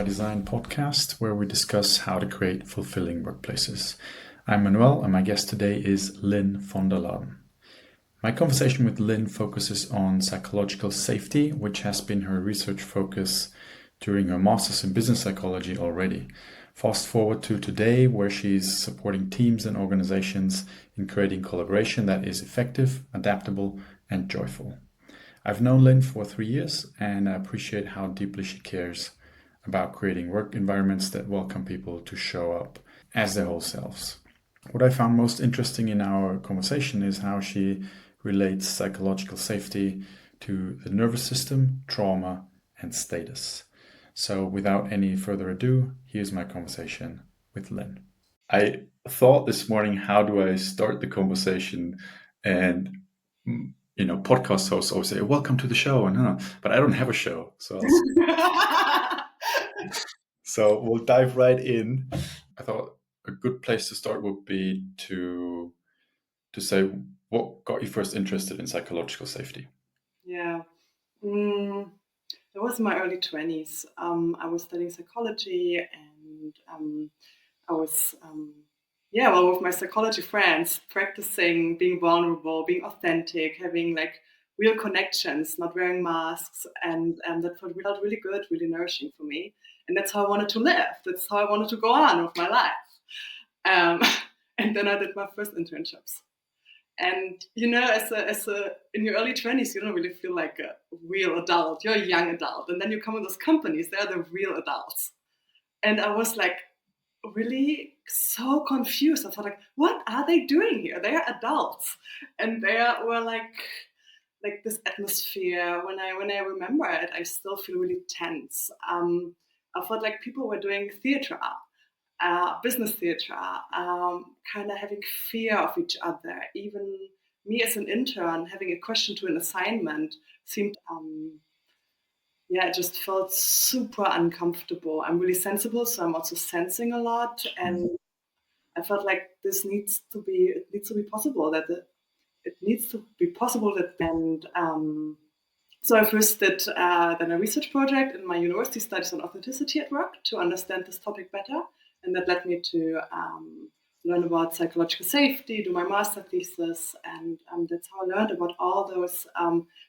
by Design podcast, where we discuss how to create fulfilling workplaces. I'm Manuel, and my guest today is Lynn von der Laden. My conversation with Lynn focuses on psychological safety, which has been her research focus during her master's in business psychology already. Fast forward to today, where she's supporting teams and organizations in creating collaboration that is effective, adaptable, and joyful. I've known Lynn for 3 years, and I appreciate how deeply she cares about creating work environments that welcome people to show up as their whole selves. What I found most interesting in our conversation is how she relates psychological safety to the nervous system, trauma, and status. So without any further ado, here's my conversation with Lynn. I thought this morning, how do I start the conversation? And podcast hosts always say, "Welcome to the show," but I don't have a show, so we'll dive right in. I thought a good place to start would be to say, what got you first interested in psychological safety? Yeah, it was in my early 20s. I was studying psychology, and I was, with my psychology friends, practicing being vulnerable, being authentic, having like real connections, not wearing masks, and that felt really good, really nourishing for me. And that's how I wanted to live. That's how I wanted to go on with my life. Um, and then I did my first internships. And as a in your early 20s, you don't really feel like a real adult. You're a young adult, and then you come in those companies; they're the real adults. And I was like, really so confused. I thought, like, what are they doing here? They are adults, and they were like this atmosphere. When I remember it, I still feel really tense. I felt like people were doing theater, business theater, kind of having fear of each other. Even me as an intern, having a question to an assignment seemed, it just felt super uncomfortable. I'm really sensible, so I'm also sensing a lot, and I felt like it needs to be possible it needs to be possible that, and so I first did then a research project in my university studies on authenticity at work to understand this topic better, and that led me to learn about psychological safety, do my master thesis, and that's how I learned about all those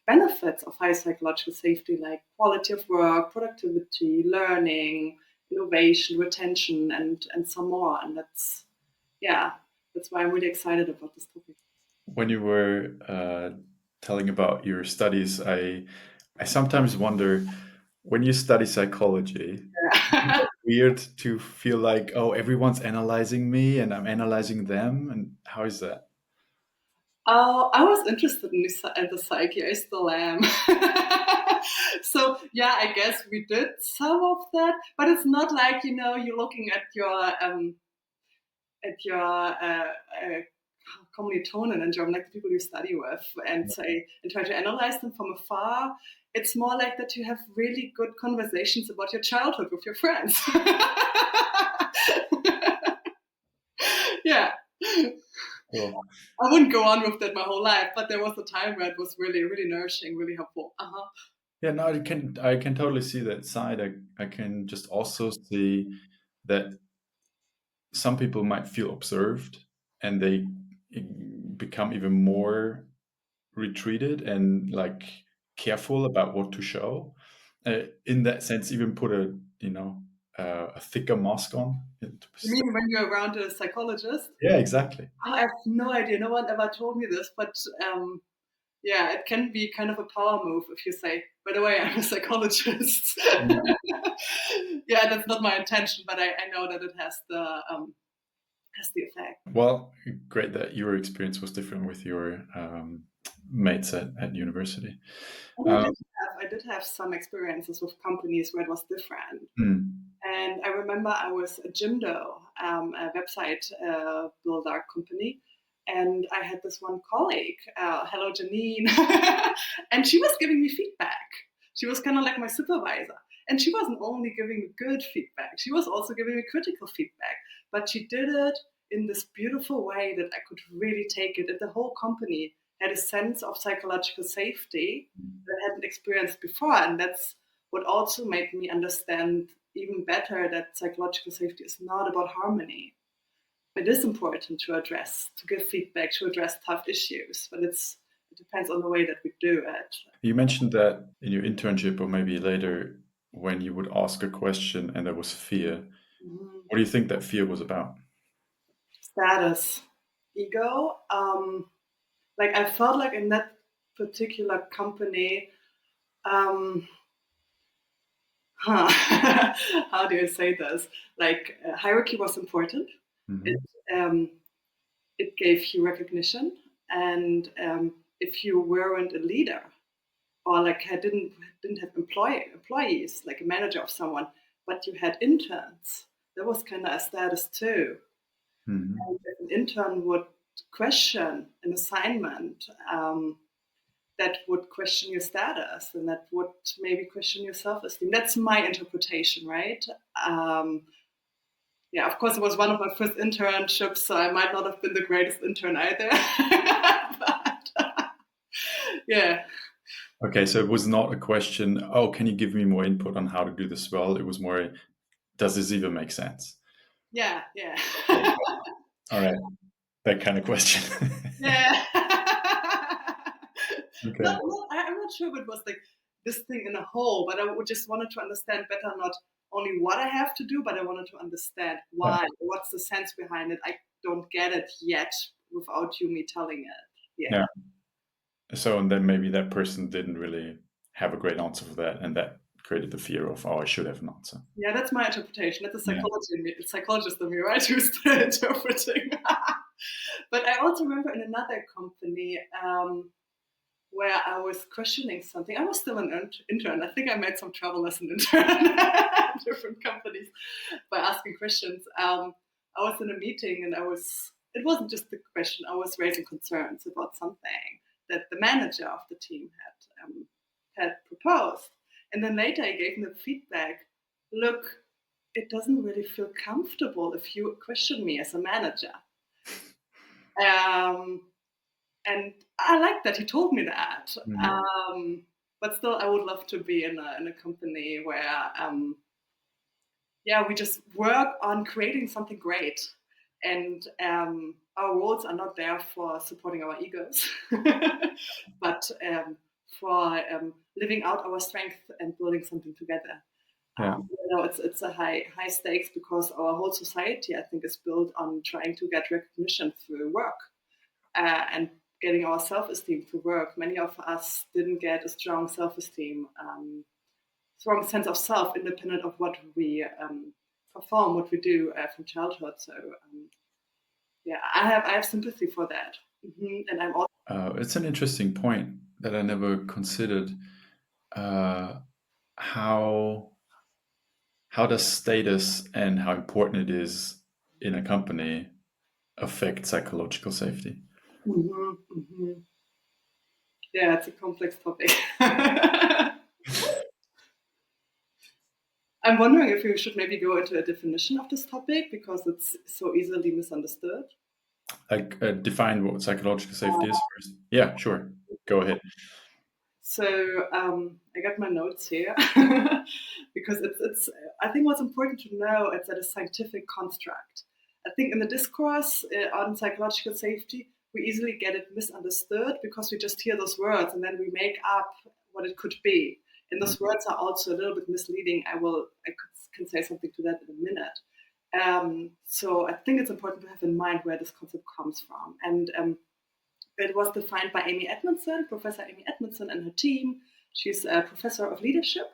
benefits of high psychological safety, like quality of work, productivity, learning, innovation, retention, and some more. And that's why I'm really excited about this topic. When you were telling about your studies, I sometimes wonder, when you study psychology, weird to feel like, oh, everyone's analyzing me and I'm analyzing them, and how is that? I was interested in the psyche. I still am. So yeah, I guess we did some of that, but it's not like you're looking at your kommilitonen in German, like the people you study with, and try to analyze them from afar. It's more like that you have really good conversations about your childhood with your friends. Yeah. Well, I wouldn't go on with that my whole life, but there was a time where it was really, really nourishing, really helpful. yeah, no, I can totally see that side. I can just also see that some people might feel observed, and they become even more retreated and like careful about what to show. In that sense, even put a thicker mask on. You mean when you're around a psychologist? Yeah, exactly. I have no idea. No one ever told me this, but it can be kind of a power move if you say, by the way, I'm a psychologist. Yeah, that's not my intention, but I know that it has the effect. Well, great that your experience was different with your mates at university. I did have some experiences with companies where it was different. Hmm. And I remember I was at Jimdo, a website builder company, and I had this one colleague, hello Janine, and she was giving me feedback. She was kind of like my supervisor. And she wasn't only giving me good feedback, she was also giving me critical feedback. But she did it in this beautiful way that I could really take it. And the whole company had a sense of psychological safety that I hadn't experienced before. And that's what also made me understand even better that psychological safety is not about harmony. It is important to address, to give feedback, to address tough issues, but it depends on the way that we do it. You mentioned that in your internship or maybe later when you would ask a question and there was fear. Mhm. What do you think that fear was about? Status, ego. Like I felt like in that particular company, um, how do you say this? Like hierarchy was important. It Hmm. um, it gave you recognition, and if you weren't a leader or like didn't have employees like a manager of someone, but you had interns, that was kind of a status too. Hmm. And if an intern would question an assignment, that would question your status and that would maybe question your self-esteem. That's my interpretation, right? Yeah, of course, it was one of my first internships, so I might not have been the greatest intern either. But yeah, Okay, so it was not a question, oh, can you give me more input on how to do this well? It was more, does this even make sense? yeah, yeah. Okay. All right, that kind of question. Yeah. Okay. I'm not sure if it was like this thing in a whole, but I would just wanted to understand better not only what I have to do, but I wanted to understand Yeah. why. What's the sense behind it? I don't get it yet without you me telling it. Yeah. Yeah. So, and then maybe that person didn't really have a great answer for that, and that created the fear of, oh, I should have an answer. Yeah, that's my interpretation. That's a Yeah. psychologist in me, right? Who's interpreting. But I also remember in another company, where I was questioning something. I was still an intern. I think I made some trouble as an intern at different companies by asking questions. I was in a meeting and it wasn't just a question, I was raising concerns about something that the manager of the team had proposed. And then later he gave me the feedback, look, it doesn't really feel comfortable if you question me as a manager. Um, and I like that he told me that. Mhm. But still, I would love to be in a company where, yeah, we just work on creating something great, and our roles are not there for supporting our egos, but for living out our strength and building something together. Yeah. It's a high stakes because our whole society, I think, is built on trying to get recognition through work and getting our self-esteem to work. Many of us didn't get a strong self-esteem, strong sense of self, independent of what we perform, what we do from childhood. So yeah, I have sympathy for that, and I'm also. It's an interesting point that I never considered. Uh, how does status and how important it is in a company affect psychological safety? Mhm. Yeah, it's a complex topic. I'm wondering if we should maybe go into a definition of this topic because it's so easily misunderstood. Like, define what psychological safety is first. Yeah, sure. Go ahead. So I got my notes here because it's. I think what's important to know is that a scientific construct. I think in the discourse on psychological safety, we easily get it misunderstood because we just hear those words and then we make up what it could be. And those words are also a little bit misleading. Can say something to that in a minute. So I think it's important to have in mind where this concept comes from. And it was defined by Professor Amy Edmondson and her team. She's a professor of leadership.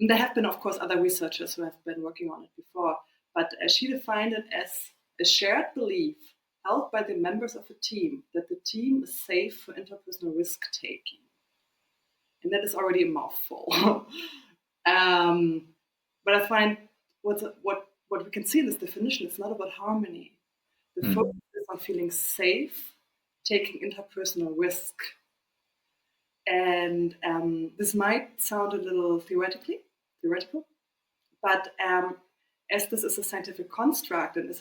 And there have been, of course, other researchers who have been working on it before, but she defined it as a shared belief held by the members of a team that the team is safe for interpersonal risk taking. And that is already a mouthful. um, but I find what we can see in this definition, it's not about harmony. The focus Mm. is on feeling safe, taking interpersonal risk. And this might sound a little theoretical, but as this is a scientific construct and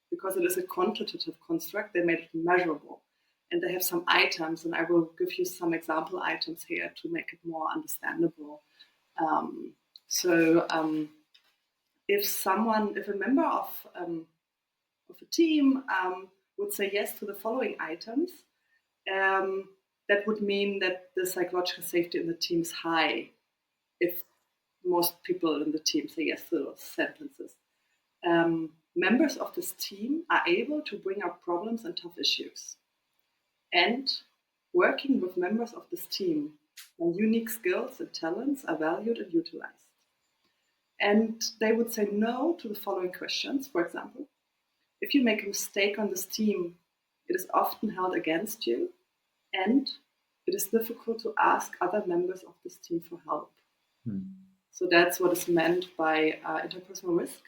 because it is a quantitative construct, they made it measurable. And they have some items, and I will give you some example items here to make it more understandable. Um, so if a member of a team would say yes to the following items, um, that would mean that the psychological safety in the team is high. If most people in the team say yes to those sentences, members of this team are able to bring up problems and tough issues. And working with members of this team, their unique skills and talents are valued and utilized. And they would say no to the following questions. For example, if you make a mistake on this team, it is often held against you, and it is difficult to ask other members of this team for help. So that's what is meant by interpersonal risk.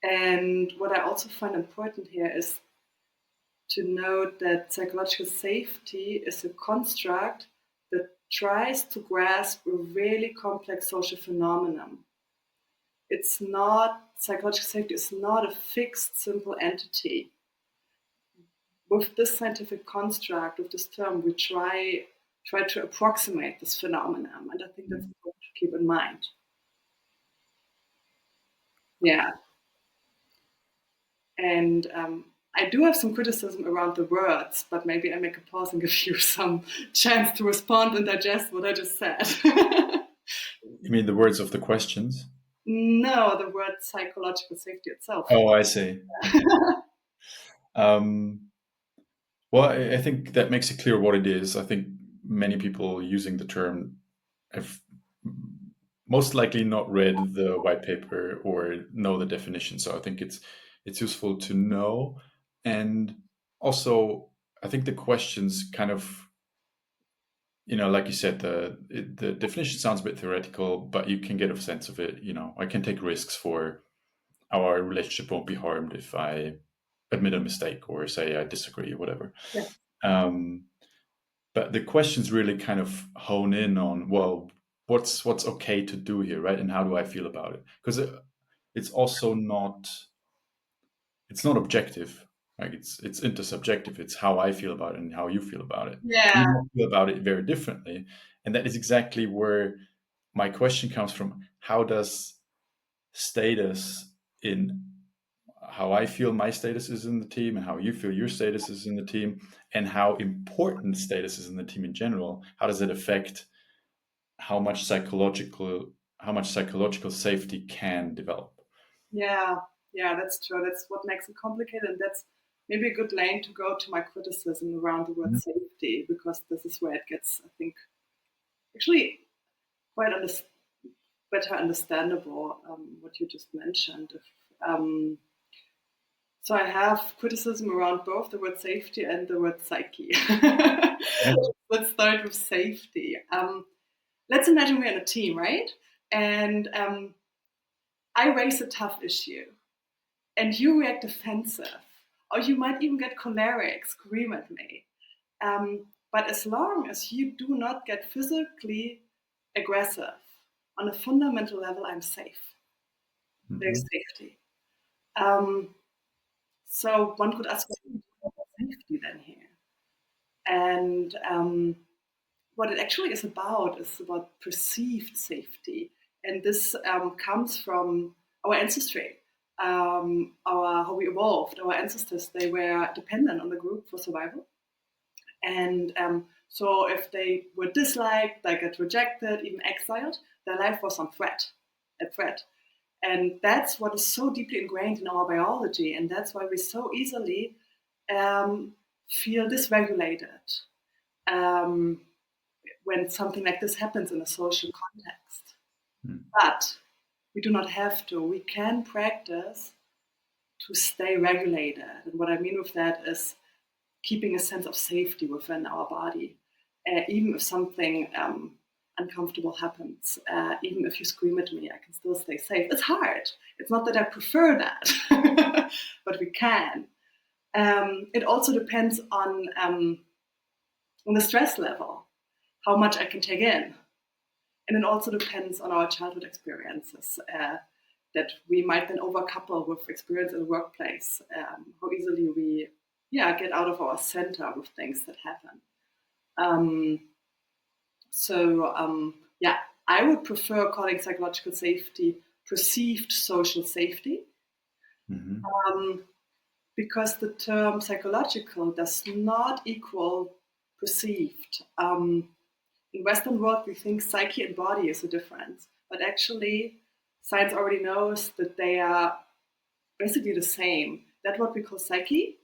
And what I also find important here is to note that psychological safety is a construct that tries to grasp a really complex social phenomenon. It's not, psychological safety is not a fixed, simple entity. With this scientific construct, with this term, we try to approximate this phenomenon, and I think that's important to keep in mind. Yeah. And I do have some criticism around the words, but maybe I make a pause and give you some chance to respond and digest what I just said. You mean the words of the questions? No, the word psychological safety itself. Oh, I see. Okay. Um, well, I think that makes it clear what it is. I think many people using the term have most likely not read the white paper or know the definition. So I think it's useful to know. And also, I think the questions kind of, like you said, the definition sounds a bit theoretical, but you can get a sense of it. I can take risks for our relationship won't be harmed if I admit a mistake or say I disagree or whatever. Yeah. Um, but the questions really kind of hone in on, well, what's okay to do here, right? And how do I feel about it? Because it's also not objective. Like it's intersubjective. It's how I feel about it and how you feel about it. We Yeah. might feel about it very differently, and that is exactly where my question comes from. How does status in how I feel my status is in the team and how you feel your status is in the team and how important status is in the team in general, how does it affect how much psychological safety can develop? Yeah. Yeah, that's true. That's what makes it complicated. And that's maybe a good lane to go to my criticism around the word safety, because this is where it gets, I think, actually quite better understandable, what you just mentioned. So I have criticism around both the word safety and the word psyche. Yeah. Let's start with safety. Let's imagine we're in a team, right? And I raise a tough issue, and you react defensive, or you might even get choleric, scream at me. But as long as you do not get physically aggressive, on a fundamental level, I'm safe. There's Mhm. safety. Um, so one could ask, what is safety then here? And what it actually is about perceived safety. And this comes from our ancestry, our how we evolved. Our ancestors, they were dependent on the group for survival. And so if they were disliked, they get rejected, even exiled, their life was on threat, a threat. And that's what is so deeply ingrained in our biology. And that's why we so easily feel dysregulated um, when something like this happens in a social context. But we do not have to. We can practice to stay regulated. And what I mean with that is keeping a sense of safety within our body. Even if something uncomfortable happens, even if you scream at me, I can still stay safe. It's hard. It's not that I prefer that, but we can. It also depends on the stress level, how much I can take in. And it also depends on our childhood experiences that we might then overcouple with experience in the workplace, how easily we get out of our center with things that happen. Um, so, I would prefer calling psychological safety perceived social safety, Hmm. um, because the term psychological does not equal perceived. In Western world, we think psyche and body is a difference, but actually, science already knows that they are basically the same. That what we call psyche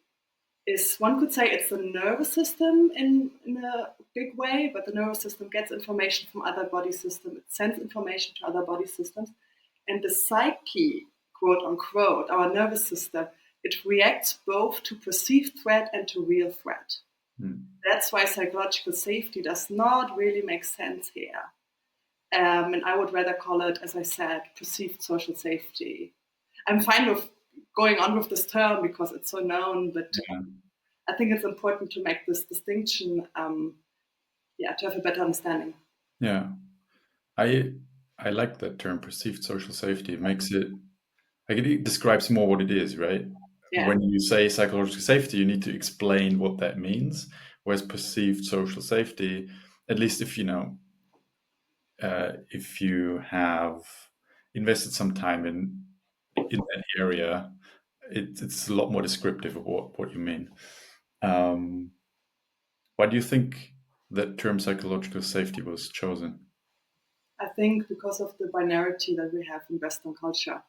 is, one could say, it's the nervous system in a big way, but the nervous system gets information from other body systems. It sends information to other body systems. And the psyche, quote unquote, our nervous system, it reacts both to perceived threat and to real threat. Mm. That's why psychological safety does not really make sense here. And I would rather call it, as I said, perceived social safety. I'm fine with going on with this term because it's so known, but Yeah. I think it's important to make this distinction, yeah, to have a better understanding. Yeah. I I like that term, perceived social safety. It makes it like it describes more what it is, right? Yeah. When you say psychological safety, you need to explain what that means. Whereas perceived social safety, at least if if you have invested some time in that area, it's a lot more descriptive of what you mean. Um, why do you think that term psychological safety was chosen? I think because of the binarity that we have in Western culture.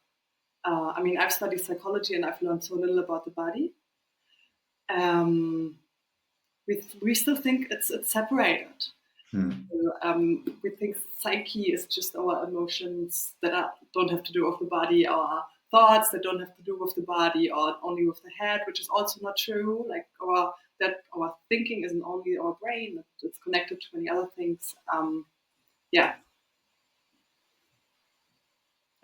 I mean, I've studied psychology and I've learned so little about the body. Um, we still think it's separated. Hmm. So, we think psyche is just our emotions that don't have to do with the body, our thoughts that don't have to do with the body, or only with the head, which is also not true. Like our thinking isn't only our brain; it's connected to many other things. Yeah,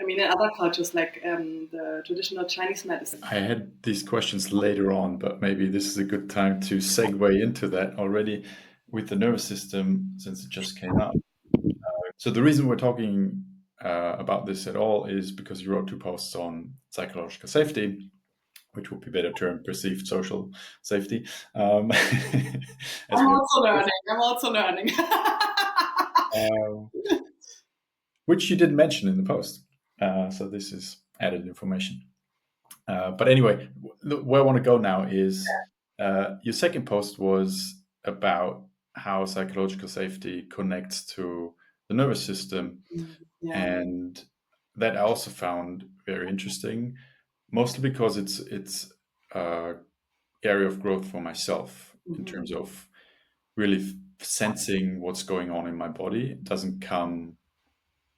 I mean, in other cultures, like the traditional Chinese medicine. I had these questions later on, but maybe this is a good time to segue into that already with the nervous system since it just came up. So the reason we're talking about this at all is because you wrote two posts on psychological safety, which would be better termed perceived social safety, as I'm we also learning. I'm also learning. um, which you didn't mention in the post. So this is added information. But anyway, where I want to go now is your second post was about how psychological safety connects to the nervous system, Yeah. and that I also found very interesting, mostly because it's a area of growth for myself in Mhm. terms of really sensing what's going on in my body. It doesn't come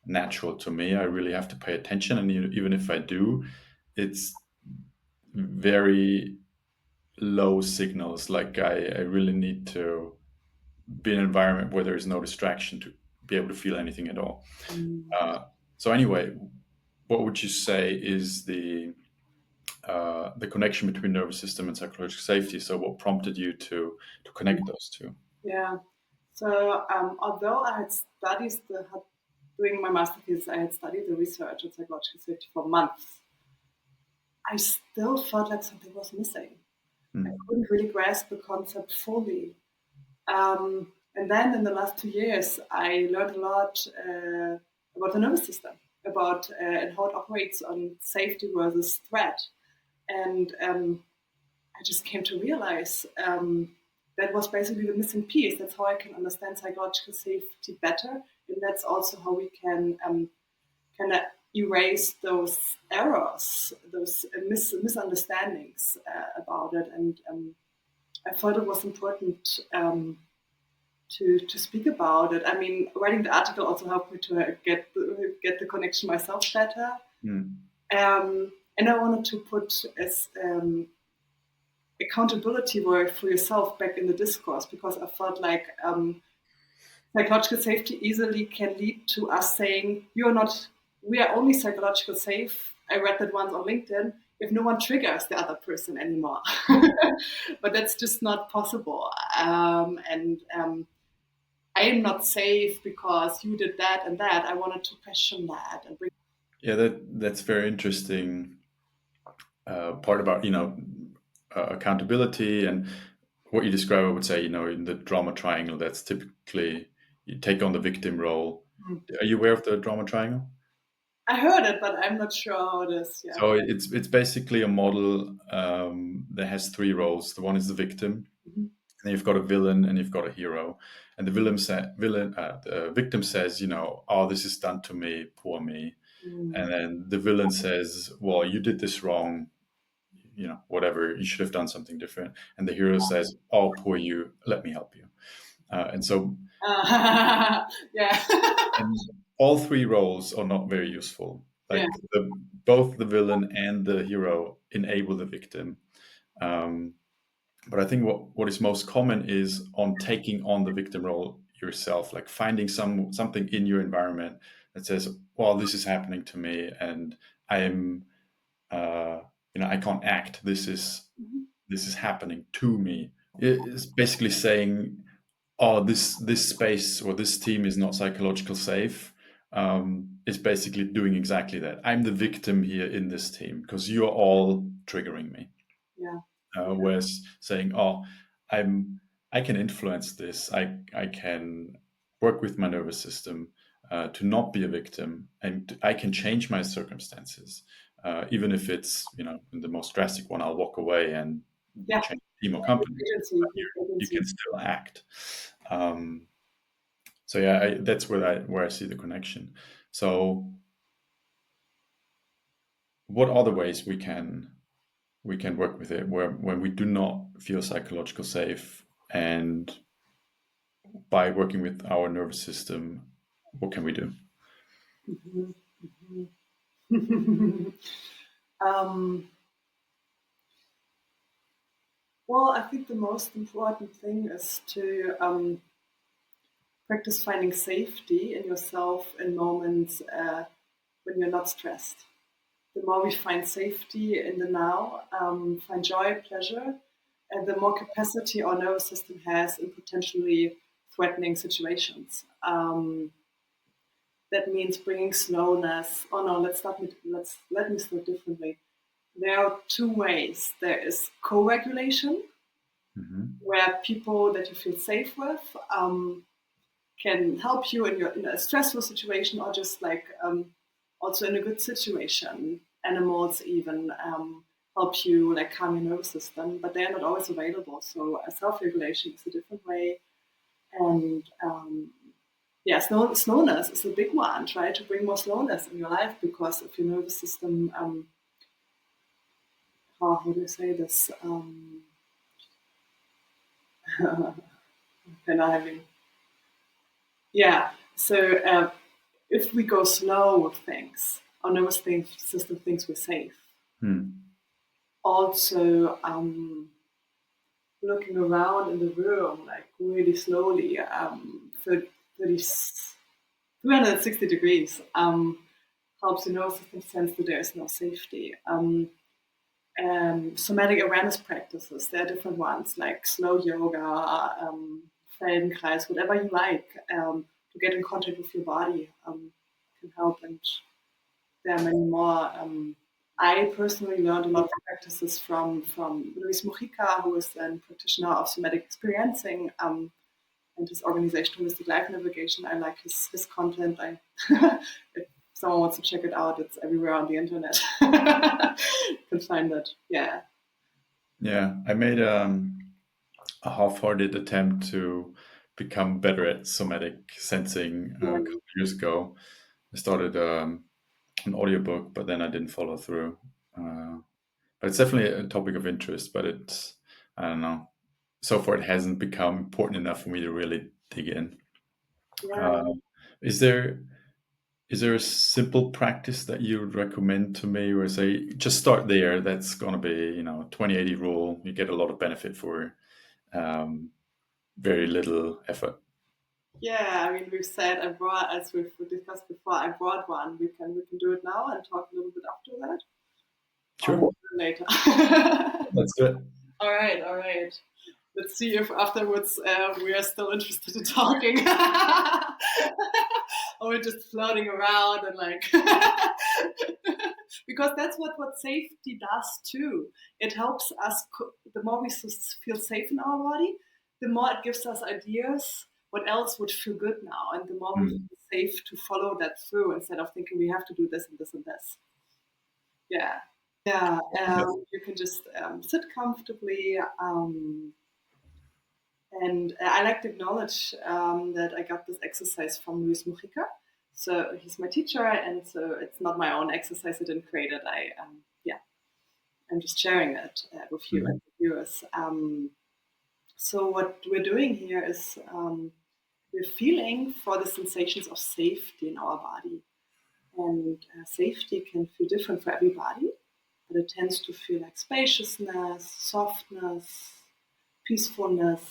natural to me. I really have to pay attention, and even if I do, it's very low signals. Like I really need to be in an environment where there is no distraction to be able to feel anything at all. Mm. So anyway, what would you say is the connection between nervous system and psychological safety? So what prompted you to connect those two? Yeah. So, although I had studied doing my master thesis, I had studied the research on psychological safety for months. I still felt like something was missing. I Mm. couldn't really grasp the concept fully. And then in the last 2 years, I learned a lot about the nervous system, about and how it operates on safety versus threat. And I just came to realize that was basically the missing piece. That's how I can understand psychological safety better, and that's also how we can kind of erase those errors, those misunderstandings about it. And I thought it was important to speak about it. I mean, writing the article also helped me to get the connection myself better. Mm. And I wanted to put as accountability work for yourself back in the discourse, because I felt like psychological safety easily can lead to us saying, "You're not. We are only psychological safe." I read that once on LinkedIn. If no one triggers the other person anymore, but that's just not possible. And I am not safe because you did that and that. I wanted to question that and bring. Yeah, that's very interesting. Part about accountability and what you describe. I would say in the drama triangle, that's typically you take on the victim role. Are you aware of the drama triangle? I heard it, but I'm not sure how it is. Yeah. So it's basically a model that has three roles. The one is the victim, Mhm. and you've got a villain, and you've got a hero. And the victim says, oh, this is done to me, poor me. Mm. And then the villain says, well, you did this wrong, whatever, you should have done something different. And the hero says, oh, poor you, let me help you. And so, Yeah. and all three roles are not very useful. Yeah. Like both the villain and the hero enable the victim. Um, but I think what is most common is on taking on the victim role yourself, like finding something in your environment that says, well, this is happening to me, and I am, I can't act. Mhm. This is happening to me. It's basically saying, oh, this space or this team is not psychological safe. It's basically doing exactly that. I'm the victim here in this team because you're all triggering me. Yeah. Whereas saying, oh, I can influence this. I can work with my nervous system to not be a victim, and I can change my circumstances, even if it's in the most drastic one, I'll walk away and Yeah. change team or company. Agency. You Agency. can still act. Um, so yeah, that's where I see the connection. So, what other ways we can work with it where when we do not feel psychological safe, and by working with our nervous system, what can we do? Mhm. Mhm. um, well, I think the most important thing is to practice finding safety in yourself in moments when you're not stressed. The more we find safety in the now, find joy, pleasure, and the more capacity our nervous system has in potentially threatening situations. That means bringing slowness. Oh no, let me start differently. There are two ways. There is co-regulation, Hmm. where people that you feel safe with can help you in a stressful situation, or just like also in a good situation. Animals even help you like calm your nervous system, but they are not always available. So self-regulation is a different way. And yeah, slowness is a big one. Try to bring more slowness in your life, because if your nervous system, how do you say this? Kind of having, yeah. So if we go slow with things, our nervous system thinks we're safe. Hmm. Also, looking around in the room like really slowly, 30, 360 degrees, helps the nervous system sense that there is no safety. Somatic awareness practices, there are different ones like slow yoga, Feldenkreis, whatever you like, to get in contact with your body can help. And there are many more. I personally learned a lot of practices from Luis Mujica, who is a practitioner of somatic experiencing, and his organization Holistic Life Navigation. I like his content. If someone wants to check it out, it's everywhere on the internet. You can find it. Yeah. Yeah, I made a half-hearted attempt to become better at somatic sensing a Yeah. couple of years ago. I started an audiobook, but then I didn't follow through. But it's definitely a topic of interest, but I don't know. So far, it hasn't become important enough for me to really dig in. Yeah. Uh, is there is there a simple practice that you would recommend to me, or say just start there? That's going to be 20/80 rule. You get a lot of benefit for um, very little effort. Yeah, I mean, we've said I brought, as we've discussed before, I brought one. We can do it now and talk a little bit after that, or Sure, later. let's do it. All right, all right. Let's see if afterwards we are still interested in talking, or we're just floating around and like, because that's what safety does too. It helps us. The more we feel safe in our body, the more it gives us ideas what else would feel good now, and the more we Mm. feel safe to follow that through instead of thinking we have to do this and this and this. Yeah. Yeah, Yeah. you can just sit comfortably. And I like to acknowledge that I got this exercise from Luis Mujica. So he's my teacher, and so it's not my own exercise. I didn't create it. Yeah, I'm just sharing it with you and Mhm. the viewers. So what we're doing here is we're feeling for the sensations of safety in our body, and safety can feel different for everybody, but it tends to feel like spaciousness, softness, peacefulness,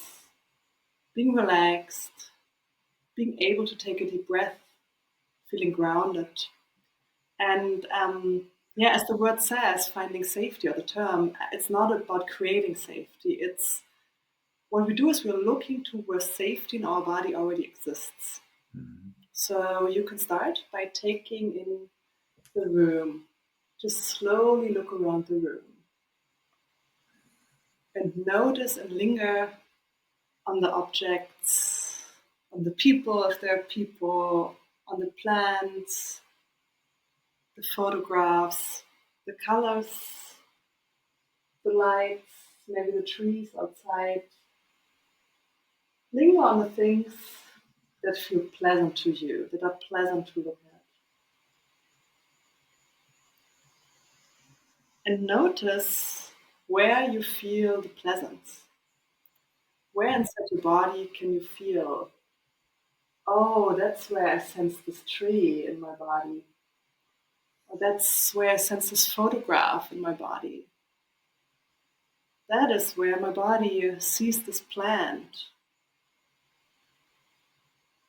being relaxed, being able to take a deep breath, feeling grounded. And yeah, as the word says, finding safety, or the term, it's not about creating safety. It's what we do is we're looking to where safety in our body already exists. Mhm. So you can start by taking in the room. Just slowly look around the room and notice and linger on the objects, on the people, if there are people, on the plants, the photographs, the colors, the lights, maybe the trees outside. Linger on the things that feel pleasant to you, that are pleasant to look at. And notice where you feel the pleasance. Where inside your body can you feel, oh, that's where I sense this tree in my body. Or that's where I sense this photograph in my body. That is where my body sees this plant.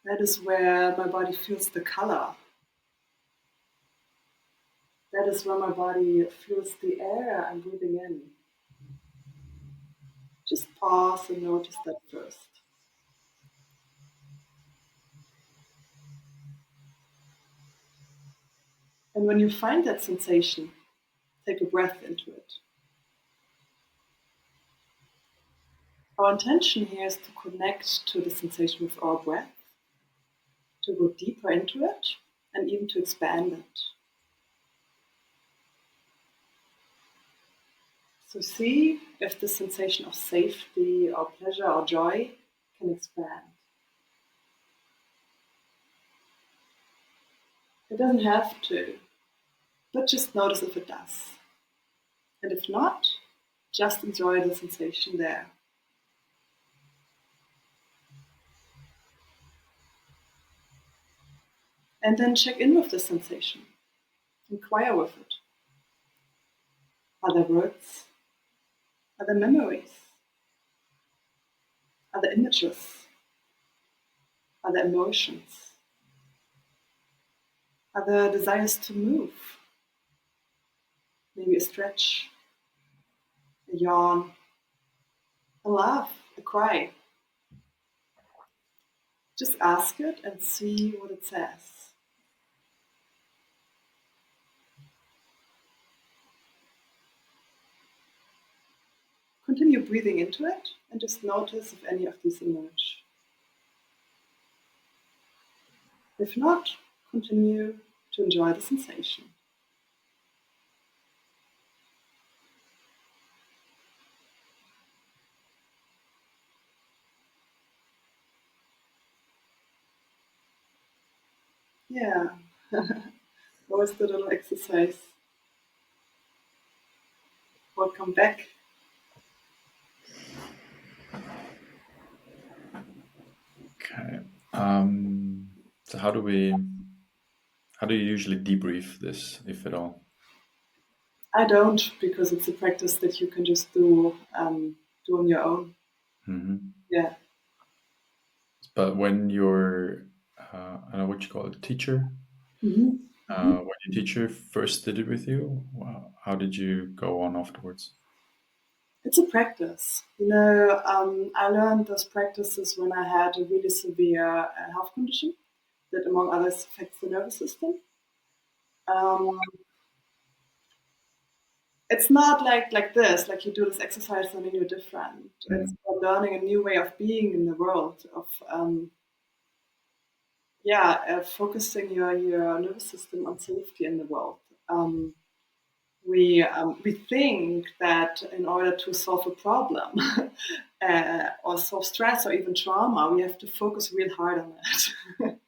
That is where my body feels the color. That is where my body feels the air I'm breathing in. Just pause and notice that first. And when you find that sensation, take a breath into it. Our intention here is to connect to the sensation with our breath, to go deeper into it, and even to expand it. So see if the sensation of safety or pleasure or joy can expand. It doesn't have to, but just notice if it does. And if not, just enjoy the sensation there. And then check in with the sensation. Inquire with it. Are there words? Are there memories? Are there images? Are there emotions? Are there desires to move? Maybe a stretch, a yawn, a laugh, a cry. Just ask it and see what it says. Continue breathing into it and just notice if any of these emerge. If not, continue to enjoy the sensation. Yeah, always the little exercise. Welcome back. Okay. So how do you usually debrief this, if at all? I don't because it's a practice that you can just do on your own. Hmm. Yeah. But when your, I don't know what you call it, teacher, Mhm. when your teacher first did it with you, how did you go on afterwards? It's a practice. I learned those practices when I had a really severe health condition that, among others, affects the nervous system. Um, it's not like this, like you do this exercise and then you're different. It's Mm. about learning a new way of being in the world, of yeah, focusing your nervous system on safety in the world. Um, we think that in order to solve a problem or solve stress or even trauma, we have to focus real hard on it.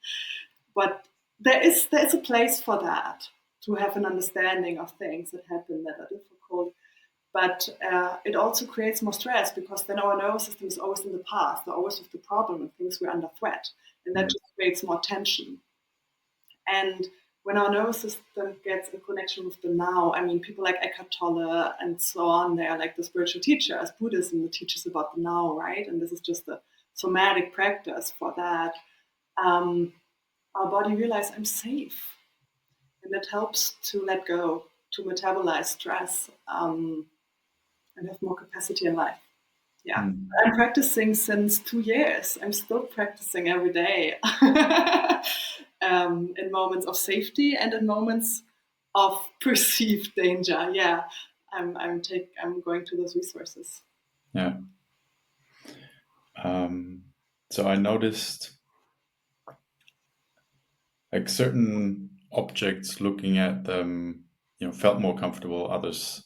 But there is a place for that, to have an understanding of things that happen that are difficult. But it also creates more stress, because then our nervous system is always in the past, always with the problem and things we're under threat, and that Mm. just creates more tension. And when our nervous system gets in connection with the now, I mean, people like Eckhart Tolle and so on, they are like the spiritual teachers. Buddhism that teaches about the now, right? And this is just a somatic practice for that. Um, our body realizes I'm safe, and that helps to let go, to metabolize stress, and have more capacity in life. Yeah. Mm. I'm practicing since 2 years. I'm still practicing every day in moments of safety and in moments of perceived danger. Yeah. I'm going to those resources. Yeah. So I noticed like certain objects, looking at them, felt more comfortable. Others,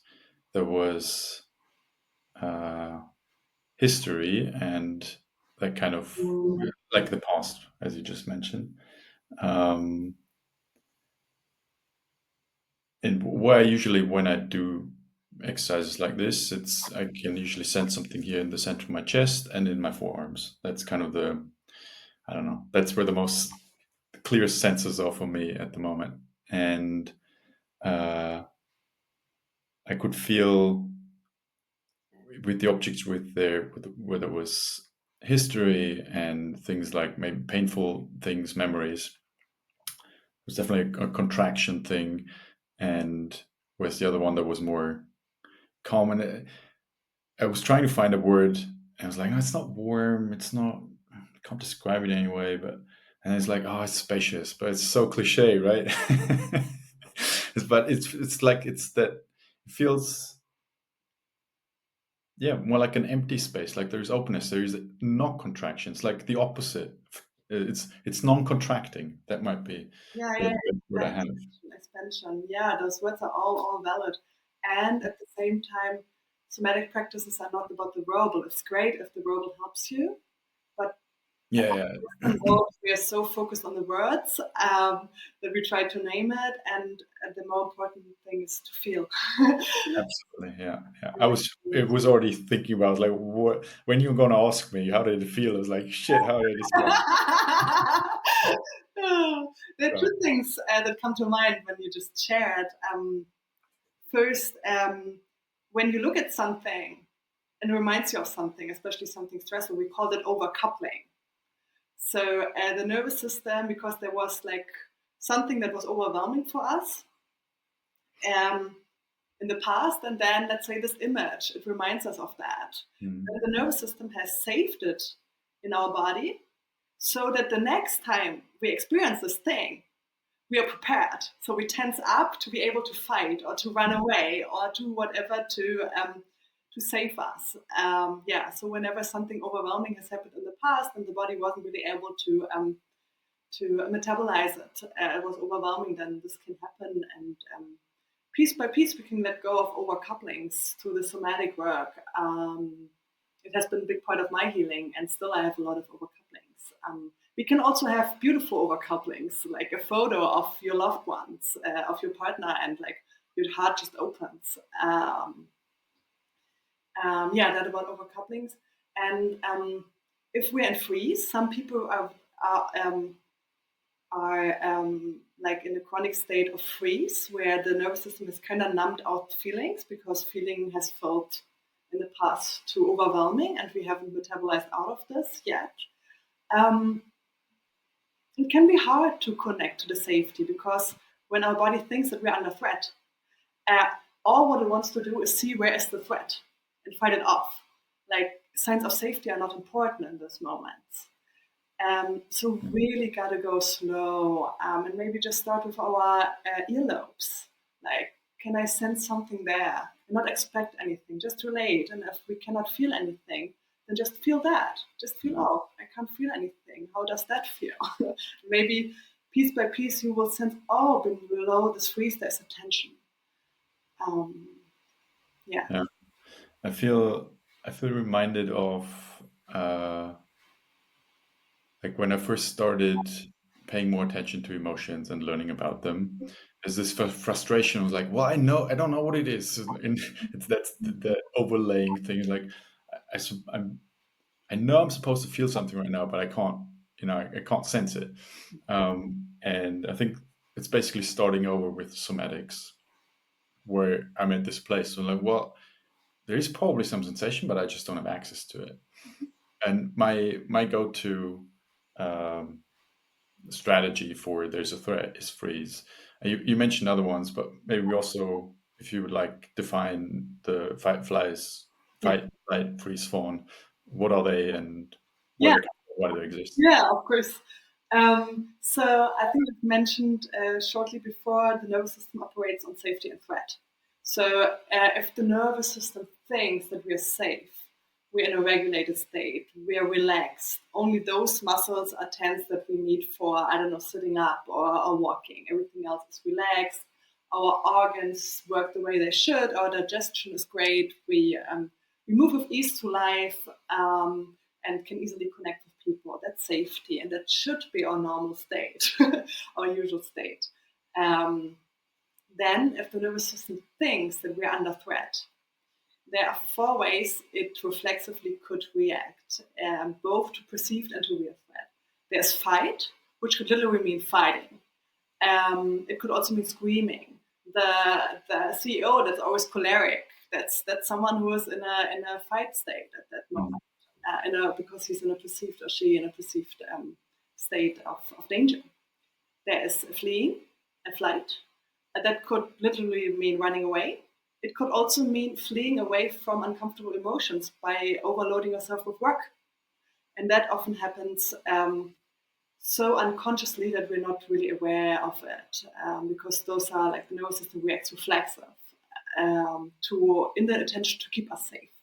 there was uh, history and that kind of Mm. like the past, as you just mentioned. Um, and where usually when I do exercises like this, I can usually sense something here in the center of my chest and in my forearms. That's kind of I don't know. That's where the most clear senses are for me at the moment, and uh, I could feel with the objects where there was history and things like maybe painful things, memories. It was definitely a contraction thing, and whereas the other one that was more calm. And I was trying to find a word, and I was like, no, it's not warm. It's not. I can't describe it anyway. And it's like, oh, it's spacious, but it's so cliche, right? But it's like it's that it feels, yeah, more like an empty space. Like there's openness. There's not contraction. It's like the opposite. It's non-contracting. That might be Yeah, the yeah, best word I have. expansion. Yeah, those words are all valid. And at the same time, somatic practices are not about the verbal. It's great if the verbal helps you, but Yeah, yeah, involved, we are so focused on the words that we try to name it, and the more important thing is to feel. absolutely. Yeah, yeah. It was already thinking about like what when you're going to ask me how did it feel. I was like, shit, how did I describe There are it? two things that come to mind when you just shared. First, when you look at something and it reminds you of something, especially something stressful, we call it overcoupling. So the nervous system, because there was like something that was overwhelming for us, um, in the past, and then let's say this image, it reminds us of that. Mm. And the nervous system has saved it in our body, so that the next time we experience this thing, we are prepared. So we tense up to be able to fight or to run away or do whatever to save us. Yeah. So whenever something overwhelming has happened in the past and the body wasn't really able to metabolize it, it was overwhelming. Then this can happen, and piece by piece we can let go of overcouplings through the somatic work. It has been a big part of my healing, and still I have a lot of overcouplings. We can also have beautiful overcouplings, like a photo of your loved ones, of your partner, and like your heart just opens. Yeah, that about overcouplings. And if we're in freeze, some people are like in a chronic state of freeze, where the nervous system has kind of numbed out feelings because feeling has felt in the past too overwhelming, and we haven't metabolized out of this yet. Um, it can be hard to connect to the safety, because when our body thinks that we're under threat, uh, all what it wants to do is see where is the threat and fight it off. Like signs of safety are not important in those moments. So Mm. really gotta go slow, and maybe just start with our earlobes. Like, can I sense something there? And not expect anything, just relate. And if we cannot feel anything, and just feel that. Just feel, oh, I can't feel anything. How does that feel? Maybe piece by piece you will sense, oh, below this freeze there's a tension. Um, yeah. Yeah. I feel I feel reminded of uh, like when I first started paying more attention to emotions and learning about them. There's this frustration. I was like, well, I don't know what it is, and it's that's the overlaying thing. Like, I'm I know I'm supposed to feel something right now, but I can't. I can't sense it. And I think it's basically starting over with somatics, where I'm at this place. So like, well, there is probably some sensation, but I just don't have access to it. And my go-to um, strategy for there's a threat is freeze. And you mentioned other ones, but maybe we also, if you would like, define the Yeah. fight, flight, freeze, fawn. What are they, and Yeah. why do they exist? Yeah, of course. So I think I've mentioned shortly before the nervous system operates on safety and threat. So if the nervous system thinks that we are safe, we're in a regulated state, we are relaxed, only those muscles are tense that we need for, I don't know, sitting up or walking. Everything else is relaxed. Our organs work the way they should. Our digestion is great. We move with ease to life. And can easily connect with people. That's safety, and that should be our normal state, our usual state. Then, if the nervous system thinks that we're under threat, there are four ways it reflexively could react, both to perceived and to real threat. There's fight, which could literally mean fighting. It could also mean screaming. The CEO that's always choleric. That's someone who is in a fight state at that Mm. moment, because he's in a perceived or she in a perceived state of danger. There is fleeing, a flight. That could literally mean running away. It could also mean fleeing away from uncomfortable emotions by overloading yourself with work. And that often happens so unconsciously that we're not really aware of it, because those are like the nervous system reacts reflexive to in the attention to keep us safe.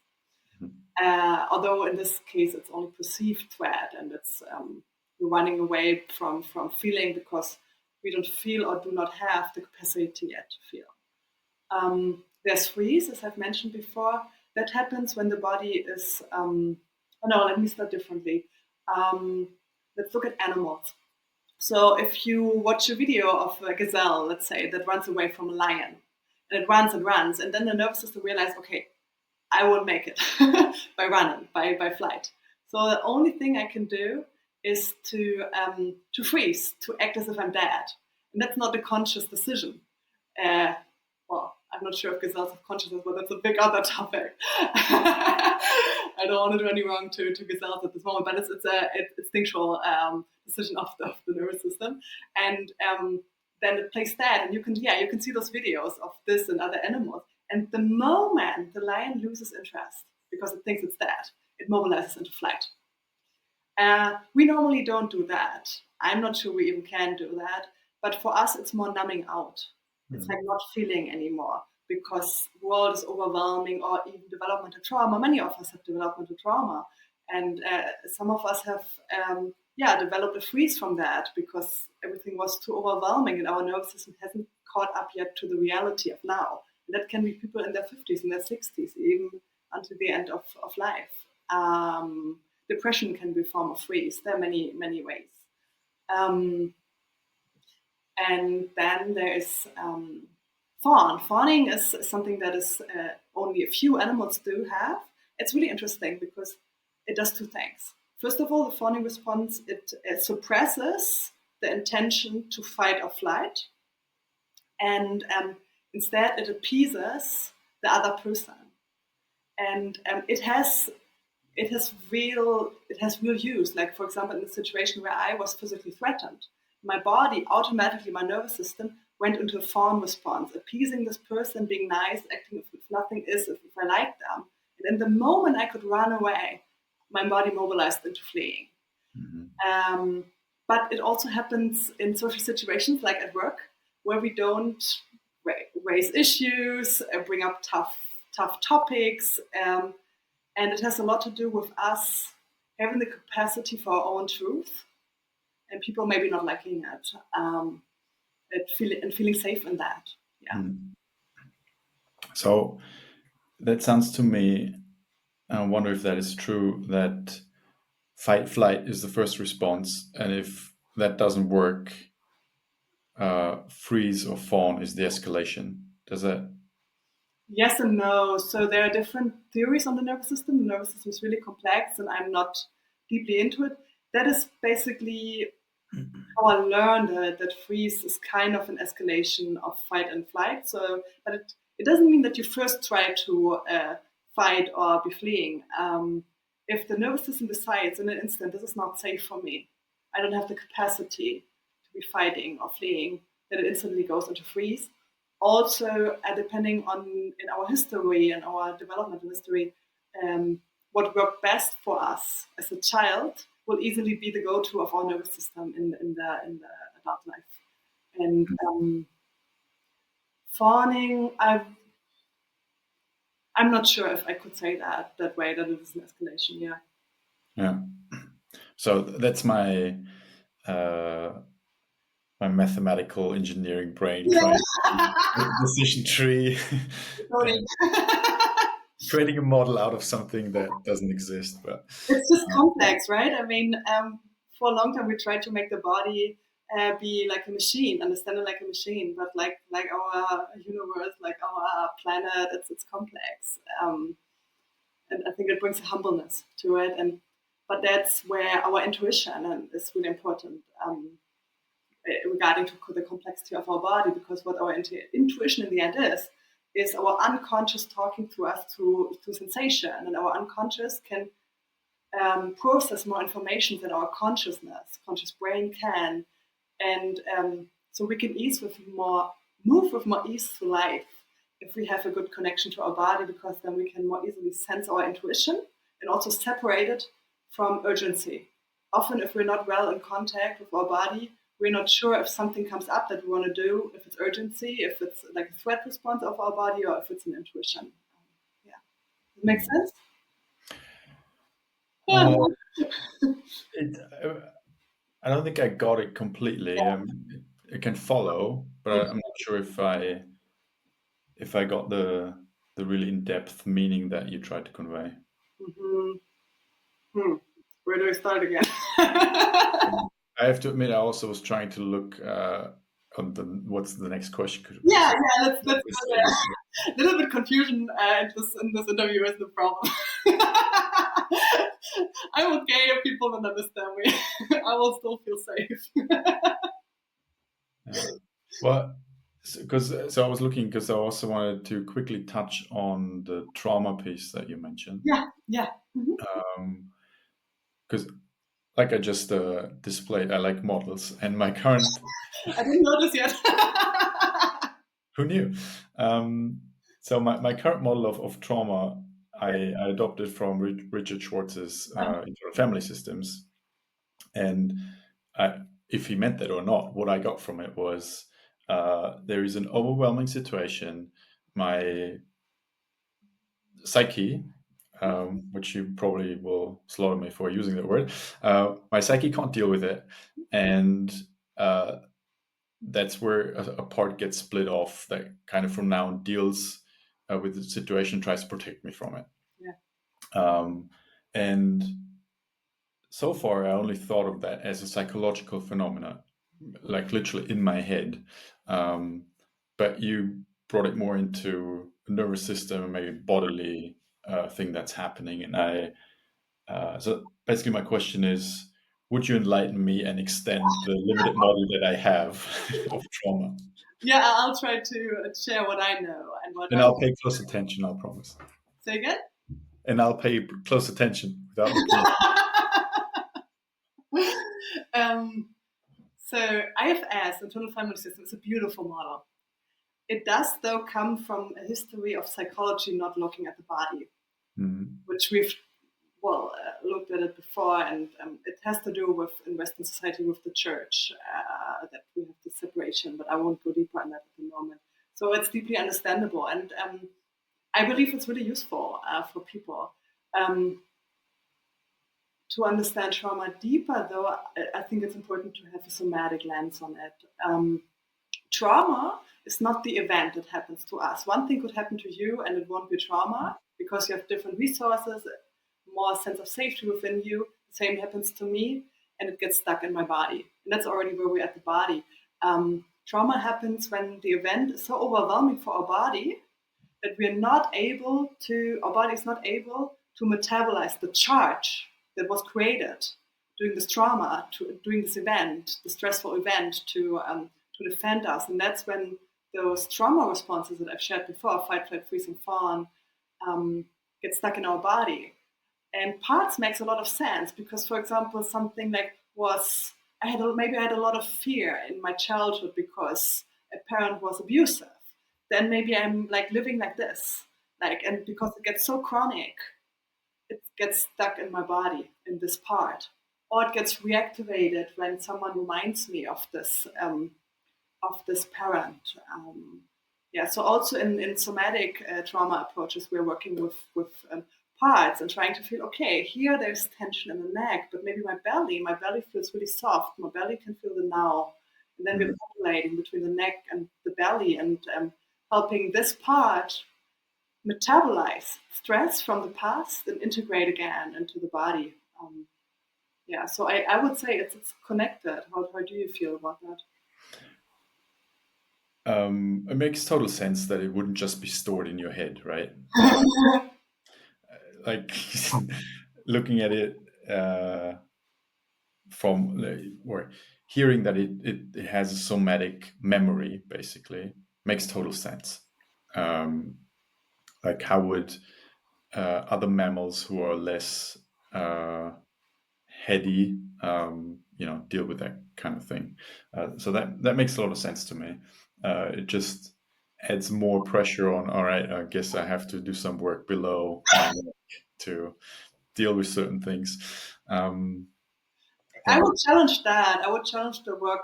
Although in this case it's only perceived threat, and it's we're running away from feeling because we don't feel or do not have the capacity yet to feel. There's freeze, as I've mentioned before. That happens when the body is. Oh no, let me start differently. Let's look at animals. So if you watch a video of a gazelle, let's say, that runs away from a lion, and runs, and then the nervous system realizes, okay, I won't make it by running, by flight. So the only thing I can do is to freeze, to act as if I'm dead, and that's not a conscious decision. Uh, well, I'm not sure if gazelles have consciousness, but that's a big other topic. I don't want to do any wrong to gazelles at this moment, but it's a instinctual decision of the nervous system, and then it plays that, and you can see those videos of this and other animals. And the moment the lion loses interest because it thinks it's dead, it mobilizes into flight. We normally don't do that. I'm not sure we even can do that. But for us, it's more numbing out. It's like not feeling anymore because the world is overwhelming, or even developmental trauma. Many of us have developmental trauma. And some of us have developed a freeze from that because everything was too overwhelming and our nervous system hasn't caught up yet to the reality of now. And that can be people in their 50s, in their 60s, even until the end of life. Depression can be a form of freeze. There are many, many ways. And then there is fawn. Fawning is something that is only a few animals do have. It's really interesting because it does two things. First of all, the fawning response, it suppresses the intention to fight or flight, and instead it appeases the other person. And it has real use. Like, for example, in a situation where I was physically threatened, my body automatically, my nervous system went into a fawn response, appeasing this person, being nice, acting if nothing is, if I like them. And in the moment I could run away, my body mobilized into fleeing. But it also happens in social situations like at work, where we don't raise issues, bring up tough topics, And it has a lot to do with us having the capacity for our own truth, and people maybe not liking it, and feeling safe in that. Yeah. Mm. So that sounds to me, I wonder if that is true, that fight flight is the first response, and if that doesn't work, freeze or fawn is the escalation. Does that? Yes and no. So there are different theories on the nervous system. The nervous system is really complex, and I'm not deeply into it. That is basically how I learned that freeze is kind of an escalation of fight and flight. So, but it doesn't mean that you first try to fight or be fleeing. If the nervous system decides in an instant, this is not safe for me, I don't have the capacity to be fighting or fleeing, then it instantly goes into freeze. Also, depending on in our history and our developmental history, what worked best for us as a child will easily be the go-to of our nervous system in the adult life. And fawning, I'm not sure if I could say that way that it is an escalation. Yeah. Yeah. So that's uh, my mathematical engineering brain Yeah. trying to make a decision tree Totally. and creating a model out of something that doesn't exist. But It's just complex, right? I mean, for a long time we tried to make the body be like a machine, understand it like a machine, but like our universe, like our planet, it's complex, and I think it brings a humbleness to it. And but that's where our intuition is really important, regarding to the complexity of our body, because what our intuition in the end is our unconscious talking to us through sensation, and our unconscious can process more information than our conscious brain can, and so we can move with more ease through life if we have a good connection to our body, because then we can more easily sense our intuition and also separate it from urgency. Often, if we're not well in contact with our body, we're not sure if something comes up that we want to do, if it's urgency, if it's like a threat response of our body, or if it's an intuition. Yeah, does it make sense? Yeah. uh, it, I don't think I got it completely. I can follow, but I'm not sure if I got the really in depth meaning that you tried to convey. Mhm. Hmm. Where do I start again? I have to admit, I also was trying to look on the what's the next question could be. Yeah, So yeah. Let's this go there. A little bit confusion in this interview is the problem. I'm okay if people don't understand me. I will still feel safe. yeah. Well, because so I was looking because I also wanted to quickly touch on the trauma piece that you mentioned. Yeah, yeah. Mhm. Because like I just displayed, I like models, and my current I didn't notice yet. who knew? Um, so my current model of trauma, I adopted from Richard Schwartz's internal family systems, and I, if he meant that or not, what I got from it was there is an overwhelming situation. My psyche, which you probably will slaughter me for using that word, my psyche can't deal with it, and uh, that's where a part gets split off that kind of from now on deals with the situation, tries to protect me from it. Yeah. Um, and so far, I only thought of that as a psychological phenomena, like literally in my head. Um, but you brought it more into a nervous system and maybe bodily thing that's happening. And so basically, my question is, would you enlighten me and extend the limited model that I have of trauma? Yeah, I'll try to share what I know and what And I I'll pay close attention, I'll promise. say again. And I'll pay close attention without looking at um, so IFS, internal family system, is a beautiful model. It does, though, come from a history of psychology not looking at the body, you. which we've looked at it before, and it has to do with in Western society with the church, that we have this separation. But I won't go deeper on that at the moment. So it's deeply understandable, and I believe it's really useful for people. Um, to understand trauma deeper, though, I think it's important to have a somatic lens on it. Trauma is not the event that happens to us. One thing could happen to you and it won't be trauma because you have different resources, more sense of safety within you. The same happens to me and it gets stuck in my body. And that's already where we're at the body. Trauma happens when the event is so overwhelming for our body that we're not able to, our body is not able to metabolize the charge that was created during this trauma, during this event, the stressful event to defend us. And that's when those trauma responses that I've shared before, fight, flight, freeze, and fawn, get stuck in our body. And parts makes a lot of sense because, for example, something like was maybe I had a lot of fear in my childhood because a parent was abusive. Then maybe I'm like living like this, like, and because it gets so chronic, it gets stuck in my body in this part, or it gets reactivated when someone reminds me of this parent. Yeah, so also in somatic trauma approaches, we're working with parts and trying to feel, okay, here there's tension in the neck, but maybe my belly feels really soft. My belly can feel the now. And then we're modulating between the neck and the belly and helping this part metabolize stress from the past and integrate again into the body. Yeah, so I would say it's connected. How do you feel about that? It makes total sense that it wouldn't just be stored in your head, right? Like looking at it from or hearing that it has a somatic memory, basically makes total sense. Like how would other mammals who are less heady, deal with that kind of thing? So that makes a lot of sense to me. It just adds more pressure on. All right, I guess I have to do some work below my neck to deal with certain things. I Yeah. would challenge that. I would challenge the word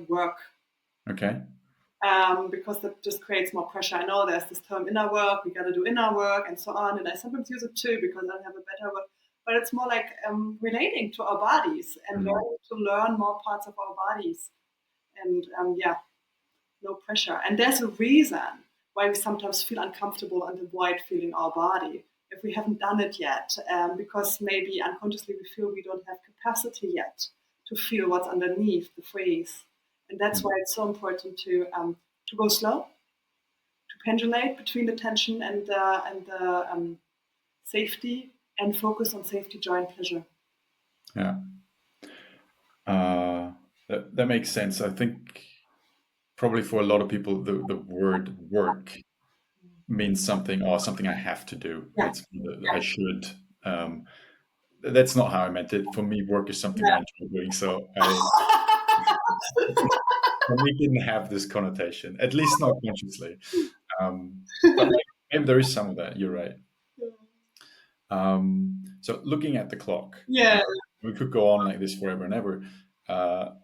work, Okay. because that just creates more pressure. I know there's this term inner work, we got to do inner work, and so on. And I sometimes use it too because I have a better word. But it's more like relating to our bodies and Mm. learning to learn more parts of our bodies. And yeah, no pressure. And there's a reason why we sometimes feel uncomfortable and avoid feeling our body if we haven't done it yet, because maybe unconsciously we feel we don't have capacity yet to feel what's underneath the freeze. And that's Mm. why it's so important to go slow, to pendulate between the tension and the safety, and focus on safety, joy, and pleasure. Yeah. That makes sense. I think probably for a lot of people, the word work means something or something I have to do. Yeah, It's I should. Um, that's not how I meant it. For me, work is something I enjoy doing. So for me, it didn't have this connotation, at least not consciously. But maybe there is some of that. You're right. yeah. So looking at the clock, Yeah. we could go on like this forever and ever. Uh,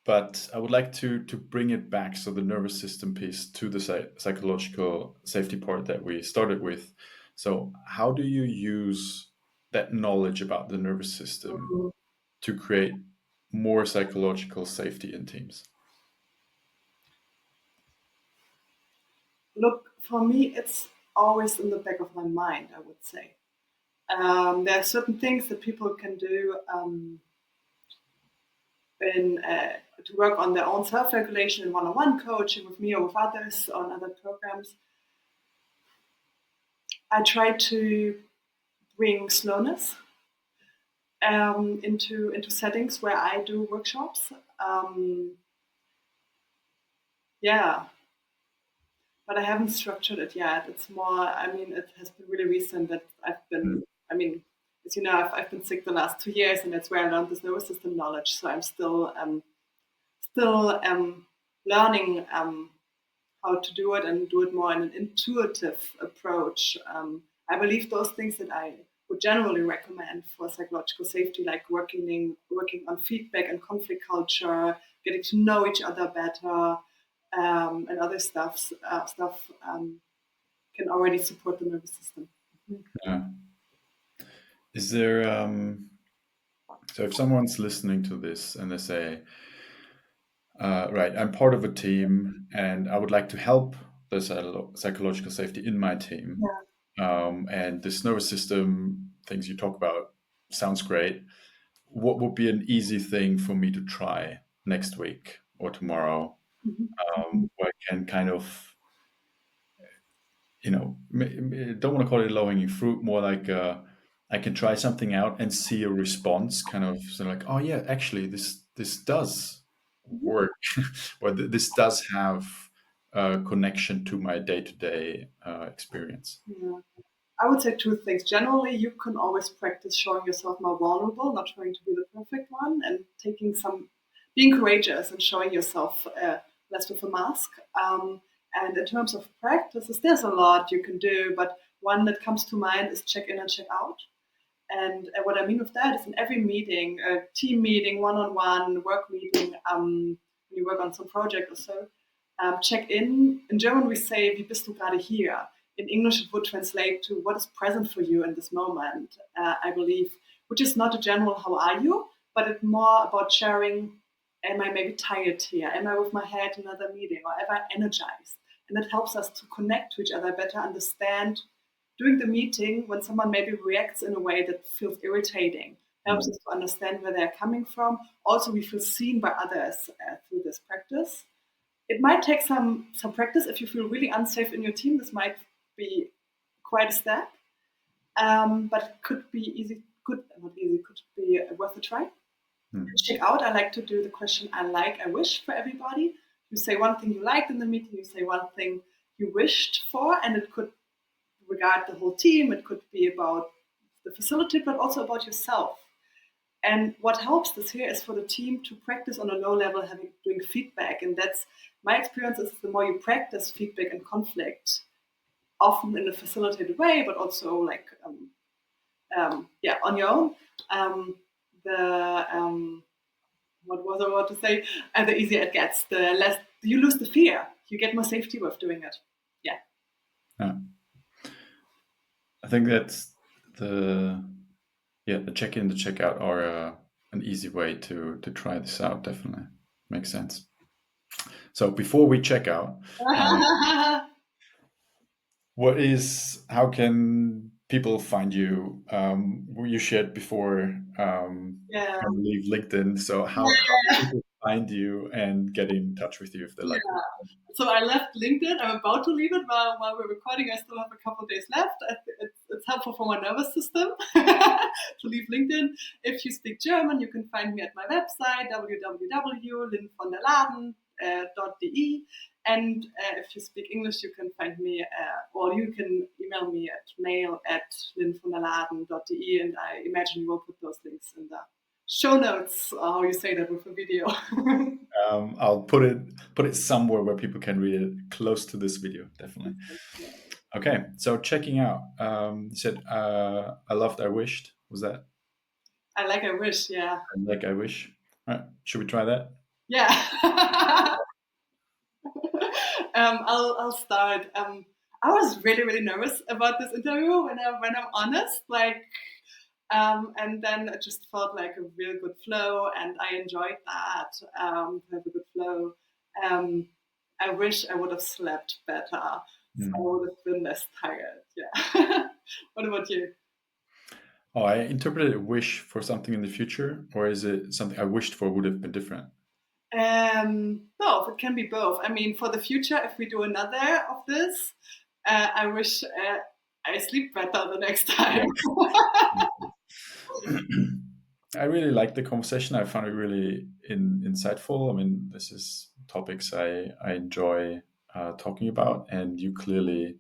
but I would like to bring it back, so the nervous system piece to the psychological safety part that we started with. So how do you use that knowledge about the nervous system Mhm. to create more psychological safety in teams? Look, for me, it's always in the back of my mind, I would say. There are certain things that people can do to work on their own self-regulation in one-on-one coaching with me or with others on other programs. I try to bring slowness into settings where I do workshops. Yeah, but I haven't structured it yet. It's more, I mean, it has been really recent that I've Mm. been, I mean, as you know, I've been sick the last 2 years, and that's where I learned this nervous system knowledge. So I'm still learning how to do it and do it more in an intuitive approach. I believe those things that I would generally recommend for psychological safety, like working on feedback and conflict culture, getting to know each other better, and other stuff. can already support the nervous system. Mhm. Yeah. Is there so if someone's listening to this and they say, right, I'm part of a team and I would like to help the psychological safety in my team, Yeah. and this nervous system things you talk about sounds great. What would be an easy thing for me to try next week or tomorrow, Mhm. where I can kind of, don't want to call it low hanging fruit, more like I can try something out and see a response, kind of sort of like, oh yeah, actually this does Mhm. work, or this does have a connection to my day to day experience. Yeah. I would say two things. Generally, you can always practice showing yourself more vulnerable, not trying to be the perfect one, and being courageous and showing yourself less with a mask. And in terms of practices, there's a lot you can do, but one that comes to mind is check in and check out. And what I mean with that is in every meeting, a team meeting, one-on-one, work meeting, when you work on some project or so, check in. In German, we say, wie bist du gerade hier? In English, it would translate to what is present for you in this moment, I believe, which is not a general how are you, but it's more about sharing, am I maybe tired here? Am I with my head in another meeting? Or am I energized? And that helps us to connect to each other better, understand during the meeting when someone maybe reacts in a way that feels irritating, helps Mm. us to understand where they're coming from. Also, we feel seen by others through this practice. It might take some practice. If you feel really unsafe in your team, this might be quite a step, but it could be easy. Could not easy. Could be worth a try. Mm. Check out. I like to do the question I like, I wish for everybody. You say one thing you liked in the meeting. You say one thing you wished for, and it could regard the whole team. It could be about the facility, but also about yourself. And what helps this here is for the team to practice on a low level, doing feedback. And that's my experience is the more you practice feedback and conflict, often in a facilitated way, but also like yeah, on your own. Um, the what was I about to say? The easier it gets, the less you lose the fear. You get more safety with doing it. Yeah. Yeah. I think that's the the check in, the check out are an easy way to try this out. Definitely makes sense. So before we check out, um, how can people find you? You shared before, Yeah. I believe LinkedIn. So how can people find you and get in touch with you if they like what? Yeah. So I left LinkedIn. I'm about to leave it while we're recording. I still have a couple of days left. It's helpful for my nervous system to leave LinkedIn. If you speak German, you can find me at my website www.linvonderladen.de. And if you speak English, you can find me, or you can email me at mail@linvonderladen.de. And I imagine we'll put those links in the show notes, or how you say that with a video. I'll put it somewhere where people can read it close to this video. Definitely. Okay, so checking out. You said I loved, I wished. Was that I like I wish, yeah. I like, I wish? All right, should we try that? Yeah. I'll start. I was really nervous about this interview when I'm honest. And then it just felt like a real good flow, and I enjoyed that. To have a good flow. Um, I wish I would have slept better, so I Hmm. would have been less tired. Yeah. What about you? Oh, I interpreted a wish for something in the future, or is it something I wished for would have been different? Both. It can be both. I mean, for the future, if we do another of this, I wish I sleep better the next time. Yeah. I really liked the conversation. I found it really insightful. I mean, this is topics I enjoy talking about, and you clearly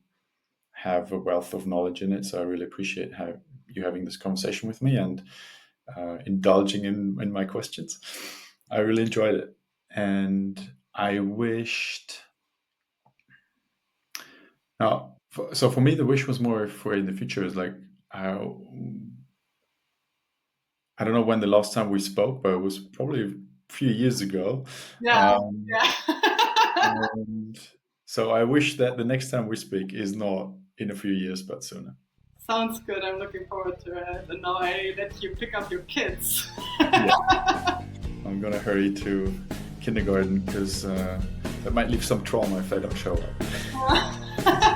have a wealth of knowledge in it. So I really appreciate you having this conversation with me and indulging in my questions. I really enjoyed it, and I wished. Now, so for me, the wish was more for in the future. Is like I, I don't know when the last time we spoke, but it was probably a few years ago. Yeah, Um, yeah. and so I wish that the next time we speak is not. in a few years, but sooner. Sounds good. I'm looking forward to it. And now I let you pick up your kids. Yeah, I'm gonna hurry to kindergarten because that might leave some trauma if I don't show up.